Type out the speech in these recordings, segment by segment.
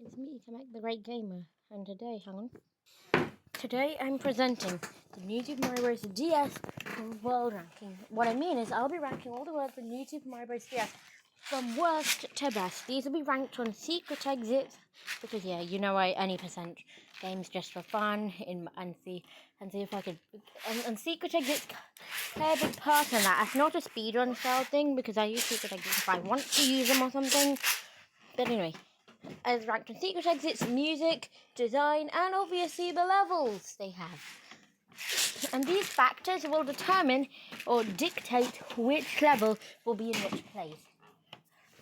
It's me, Kamek the Great Gamer, and today, Today I'm presenting the New Super Mario Bros. DS World Ranking. What I mean is I'll be ranking all the worlds in New Super Mario Bros. DS from worst to best. These will be ranked on secret exits, because yeah, you know any percent games just for fun, and see if I could, and secret exits play a big part in that. It's not a speedrun style thing, because I use secret exits if I want to use them or something. But anyway, as ranked on secret exits, music, design, and obviously the levels they have. And these factors will determine or dictate which level will be in which place.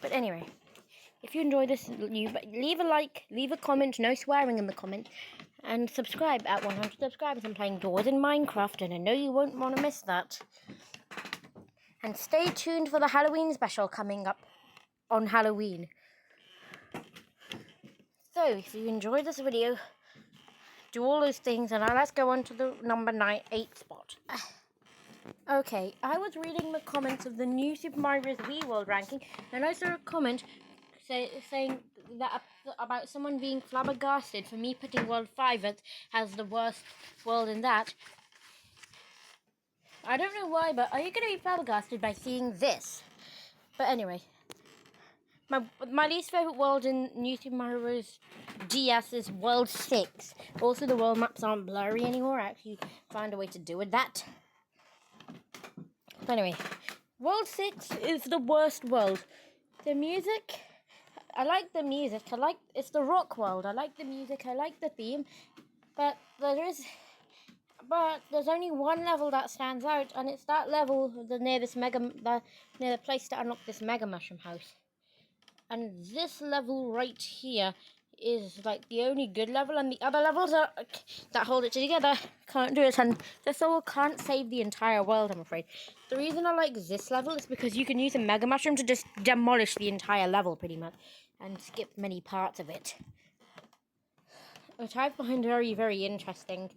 But anyway, if you enjoy this, leave a like, leave a comment, no swearing in the comment, and subscribe at 100 subscribers. I'm playing Doors in Minecraft, and I know you won't want to miss that. And stay tuned for the Halloween special coming up on Halloween. So, if you enjoyed this video, do all those things, and now let's go on to the number 8 spot. Okay, I was reading the comments of the new Super Mario Bros. Wii World ranking, and I saw a comment saying that about someone being flabbergasted for me putting World 5 as the worst world in that. I don't know why, but are you going to be flabbergasted by seeing this? But anyway, my least favourite world in New Super Mario Bros. DS is World 6. Also, the world maps aren't blurry anymore. I actually found a way to do with that. But anyway, World 6 is the worst world. The music, I like the music. It's the rock world. I like the music. I like the theme. But there's only one level that stands out, and it's that level near the place to unlock this Mega Mushroom house. And this level right here is like the only good level, and the other levels that hold it together can't do it, and this level can't save the entire world, I'm afraid. The reason I like this level is because you can use a Mega Mushroom to just demolish the entire level pretty much and skip many parts of it, which I find very, very interesting.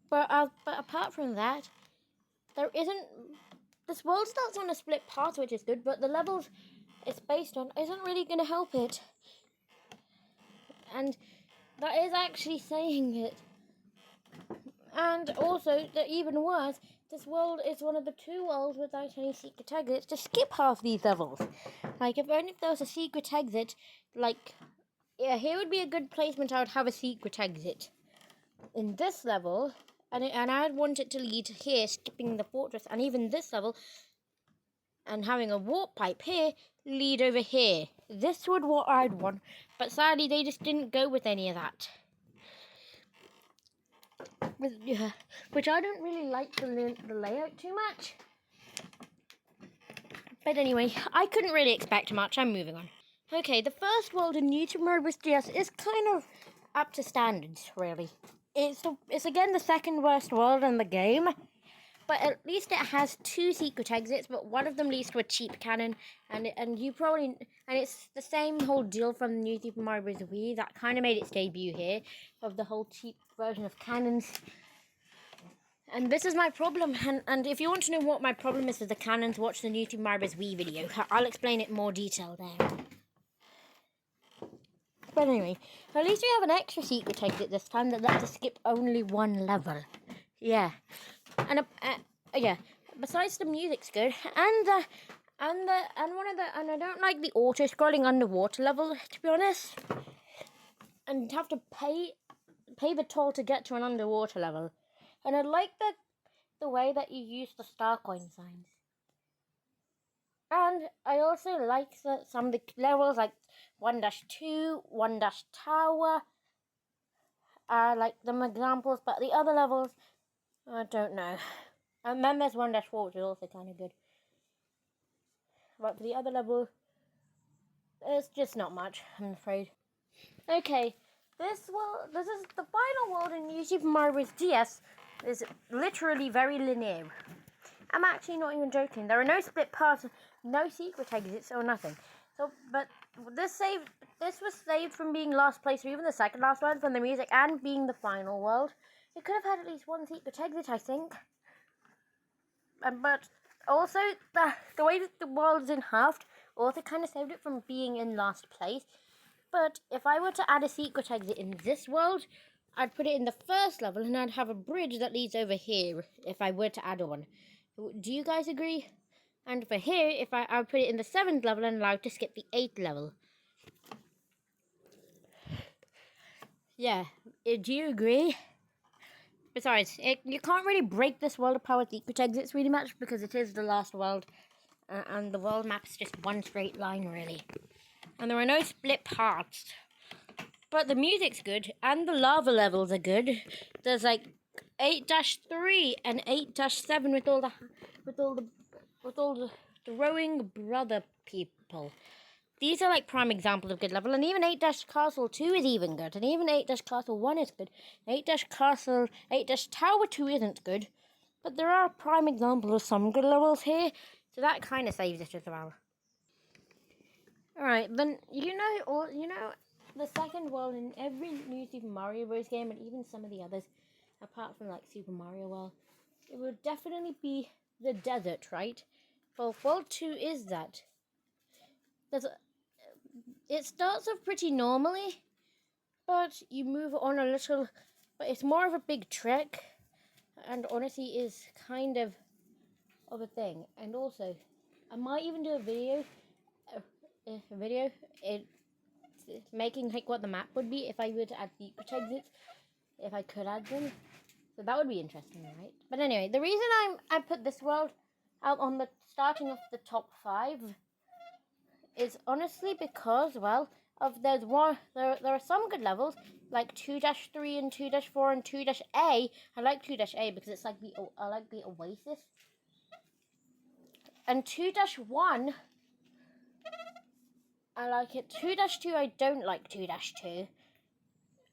But apart from that, this world starts on a split path, which is good, but the levels it's based on isn't really going to help it. And that is actually saying it. And also, even worse, this world is one of the 2 worlds without any secret exits to skip half these levels. Like, if only if there was a secret exit, here would be a good placement. I would have a secret exit in this level, and I'd want it to lead here, skipping the fortress, and even this level, and having a warp pipe here lead over here. This would what I'd want, but sadly they just didn't go with any of that. Which I don't really like the layout too much. But anyway, I couldn't really expect much. I'm moving on. Okay, the first world in New Super Mario Bros. DS is kind of up to standards, really. It's again the second worst world in the game, but at least it has 2 secret exits, but one of them leads to a cheap cannon, and it's the same whole deal from the new Super Mario Bros. Wii that kind of made its debut here, of the whole cheap version of cannons. And this is my problem, and if you want to know what my problem is with the cannons, watch the new Super Mario Bros. Wii video. I'll explain it in more detail there. But anyway, at least we have an extra secret exit this time that lets us skip only 1 level. Yeah. And yeah, besides the music's good, and I don't like the auto scrolling underwater level, to be honest. And have to pay the toll to get to an underwater level. And I like the way that you use the star coin signs. And I also like some of the levels, like 1-2, 1-Tower. I like them examples, but the other levels, I don't know. And then there's 1-4, which is also kind of good. But for the other level, it's just not much, I'm afraid. Okay, this is the final world in New Super Mario Bros. DS. Is literally very linear. I'm actually not even joking. There are no split paths, no secret exits, or nothing. So, but this was saved from being last place, or even the second last one, from the music and being the final world. It could have had at least 1 secret exit, I think. But also, the way that the world is in half also kind of saved it from being in last place. But if I were to add a secret exit in this world, I'd put it in the first level and I'd have a bridge that leads over here if I were to add one. Do you guys agree? And for here, if I would put it in the 7th level and allow it to skip the 8th level. Yeah, do you agree? Besides, you can't really break this world apart with secret exits really much because it is the last world. And the world map is just one straight line, really. And there are no split parts. But the music's good, and the lava levels are good. There's like 8-3 and 8-7 with all the throwing brother people. These are like prime examples of good level, and even 8-Castle 2 is even good, and even 8-Castle 1 is good. 8-Tower 2 isn't good, but there are prime examples of some good levels here, so that kind of saves it as well. Alright, then you know the second world in every new Super Mario Bros. Game, and even some of the others, apart from like Super Mario World, it would definitely be the desert, right? Well, World 2 is that. It starts off pretty normally, but you move on a little, but it's more of a big trek, and honestly is kind of a thing. And also, I might even do a video, making like what the map would be if I were to add secret exits, if I could add them. So that would be interesting, right? But anyway, the reason I put this world out on the starting of the top 5 is honestly because, well, there are some good levels like 2-3 and 2-4 and 2-A. I like 2-A because it's like I like the Oasis. And 2-1, I like it. 2-2, I don't like 2-2.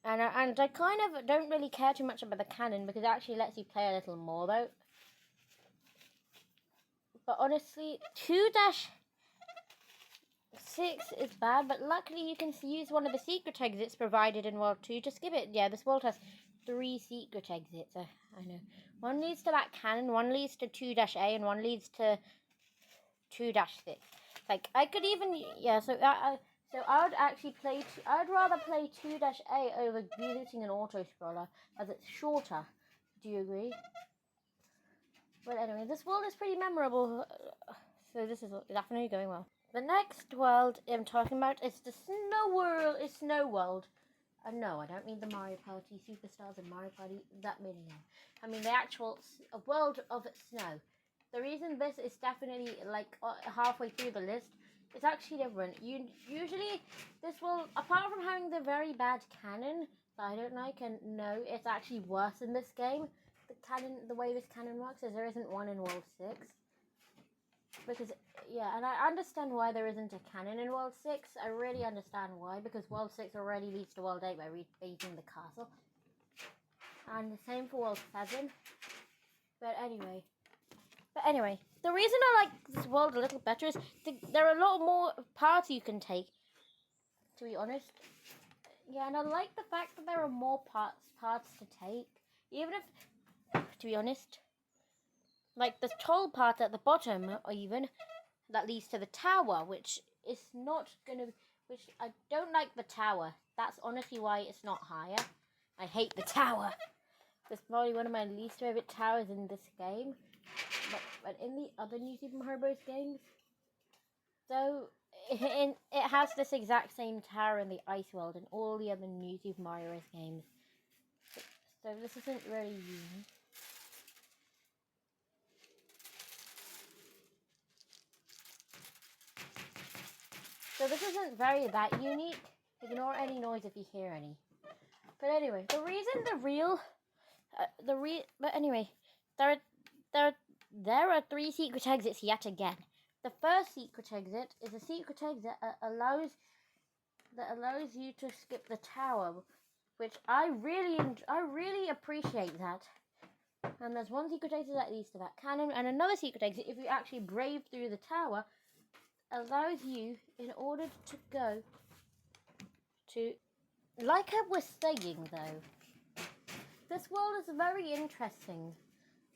And I kind of don't really care too much about the cannon because it actually lets you play a little more though. But honestly, 2-6 is bad, but luckily you can use one of the secret exits provided in World 2 to skip it. Yeah, this world has 3 secret exits. I know. One leads to that cannon, one leads to 2-A, and one leads to 2-6. Like, I could even, yeah, so I would actually play, I'd rather play 2-A over using an auto-scroller, as it's shorter. Do you agree? But anyway, this world is pretty memorable, so this is definitely going well. The next world I'm talking about is the Snow World. It's Snow World. No, I don't mean the Mario Party Superstars and Mario Party, that meaning no. I mean the actual world of snow. The reason this is definitely like halfway through the list, it's actually different. Usually this will, apart from having the very bad cannon that I don't like, and no, it's actually worse in this game. The way this cannon works is there isn't one in World 6. Because, yeah, and I understand why there isn't a cannon in World 6. I really understand why, because World 6 already leads to World 8 by beating the castle. And the same for World 7. But anyway, the reason I like this world a little better is there are a lot more paths you can take, to be honest. Yeah, and I like the fact that there are more paths to take. Even if, to be honest, like the tall part at the bottom, or even that leads to the tower, which is not gonna, which I don't like the tower. That's honestly why it's not higher. I hate the tower. It's probably one of my least favorite towers in this game. But in the other New Super Mario Bros. Games, though, it has this exact same tower in the Ice World and all the other New Super Mario Bros. Games. So this isn't really unique. So this isn't that unique. Ignore any noise if you hear any. But anyway, there are 3 secret exits yet again. The first secret exit is a secret exit that allows you to skip the tower, which I really appreciate that. And there's one secret exit that leads to that cannon, and another secret exit, if you actually brave through the tower, allows you, in order to go to, like I was saying though, this world is very interesting,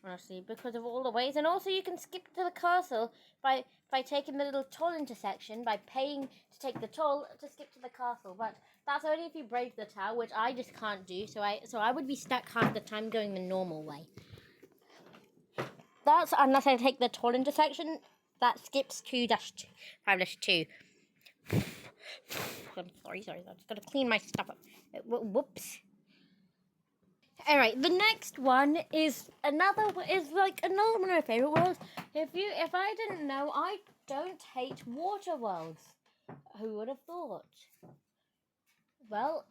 honestly, because of all the ways, and also you can skip to the castle by by taking the little toll intersection, by paying to take the toll to skip to the castle. But that's only if you break the tower, which I just can't do. So I would be stuck half the time going the normal way. That's unless I take the toll intersection that skips 2-5-2. I'm sorry. I'm just gonna clean my stuff up. Whoops. All right, the next one is another one of my favorite worlds. If I didn't know, I don't hate water worlds. Who would have thought? Well,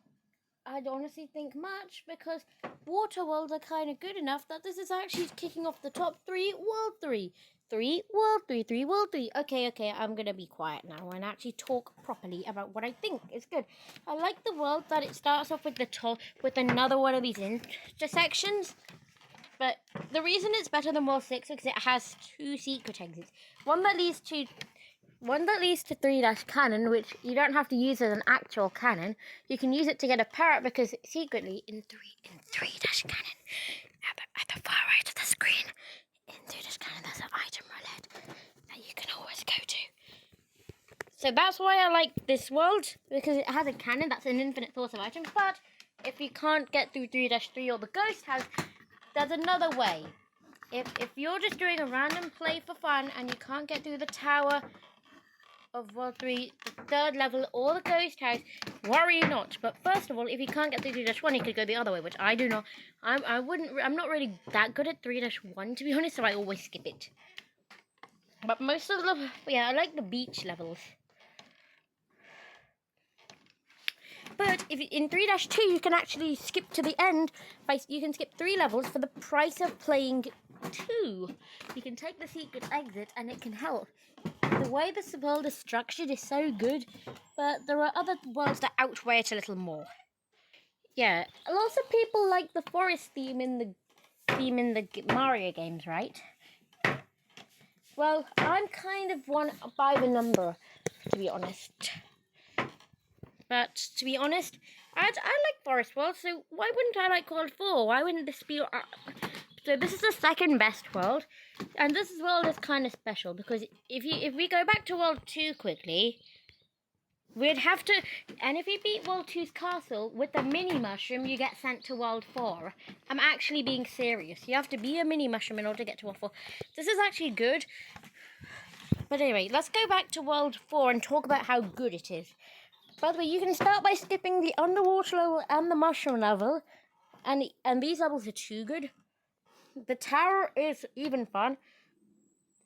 I honestly think much, because water worlds are kind of good enough that this is actually kicking off the top 3 world 3. 3 world 3, 3 world 3. Okay, I'm going to be quiet now and actually talk properly about what I think is good. I like the world that it starts off with with another one of these intersections. But the reason it's better than World 6 is because it has 2 secret exits. One that leads to 3-cannon, which you don't have to use as an actual cannon. You can use it to get a parrot, because secretly in 3-cannon, at the far right of the screen, in 3-cannon, there's an item roulette that you can always go to. So that's why I like this world, because it has a cannon that's an infinite source of items. But if you can't get through 3-3 or the ghost house, there's another way. If you're just doing a random play for fun and you can't get through the tower of World 3, the 3rd level, or the ghost house, worry not. But first of all, if you can't get through 3-1, you could go the other way, which I do not. I'm not really that good at 3-1, to be honest, so I always skip it. But most of the I like the beach levels. But if in 3-2, you can actually skip to the end. You can skip 3 levels for the price of playing 2. You can take the secret exit, and it can help. The way this world is structured is so good, but there are other worlds that outweigh it a little more. Yeah, lots of people like the forest theme in the Mario games, right? Well, I'm kind of one by the number, to be honest. But to be honest, I like Forest World, so why wouldn't I like World 4? Why wouldn't this be... So this is the second best world, and this world is kind of special, because if we go back to World 2 quickly, we'd have to... And if you beat World 2's castle with the mini mushroom, you get sent to World 4. I'm actually being serious. You have to be a mini mushroom in order to get to World 4. This is actually good. But anyway, let's go back to World 4 and talk about how good it is. By the way, you can start by skipping the underwater level and the mushroom level, and these levels are too good. The tower is even fun,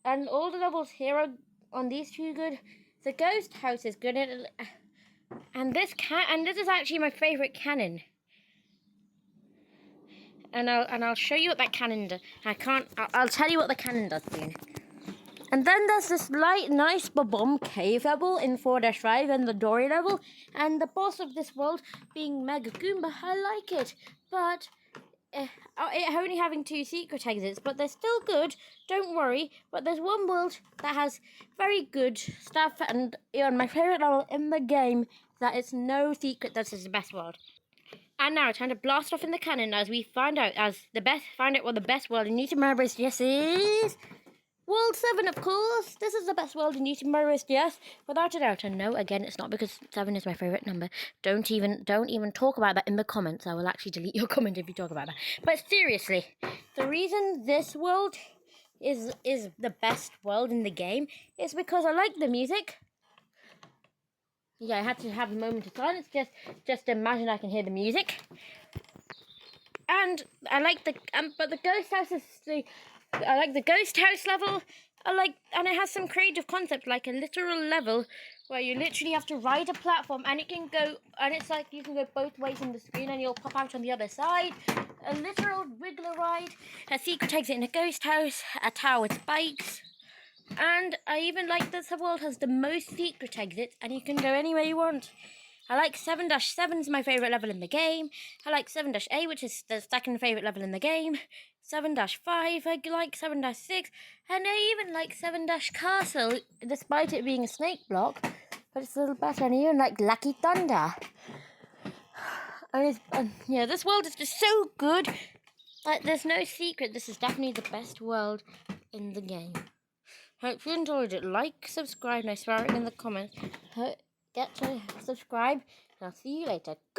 and all the levels here are on these 2 good. The ghost house is good, and this is actually my favorite cannon. And I'll show you what that cannon does. I'll tell you what the cannon does soon. And then there's this nice bomb cave level in 4-5 and the Dory level. And the boss of this world being Mega Goomba. I like it. But it only having 2 secret exits. But they're still good. Don't worry. But there's one world that has very good stuff. And my favourite level in the game, that it's no secret that is the best world. And now it's time to blast off in the cannon as we find out what the best world in New Super Mario Bros. DS is. World 7, of course. This is the best world in New Super Mario Bros. DS, without a doubt. And no, again, it's not because 7 is my favourite number. Don't even talk about that in the comments. I will actually delete your comment if you talk about that. But seriously, the reason this world is the best world in the game is because I like the music. Yeah, I had to have a moment of silence. Just imagine I can hear the music. And I like but the ghost house I like the ghost house level. And it has some creative concept, like a literal level where you literally have to ride a platform, and it's like you can go both ways in the screen, and you'll pop out on the other side. A literal wiggler ride, a secret exit in a ghost house, a tower with spikes. And I even like that the world has the most secret exits, and you can go anywhere you want. I like 7-7 is my favourite level in the game. I like 7-8, which is the second favourite level in the game. 7-5, I like 7-6. And I even like 7-Castle, despite it being a snake block. But it's a little better. And I even like Lucky Thunder. And this world is just so good. Like, there's no secret. This is definitely the best world in the game. Hope you enjoyed it. Like, subscribe, and I swear it in the comments. Get to subscribe, and I'll see you later.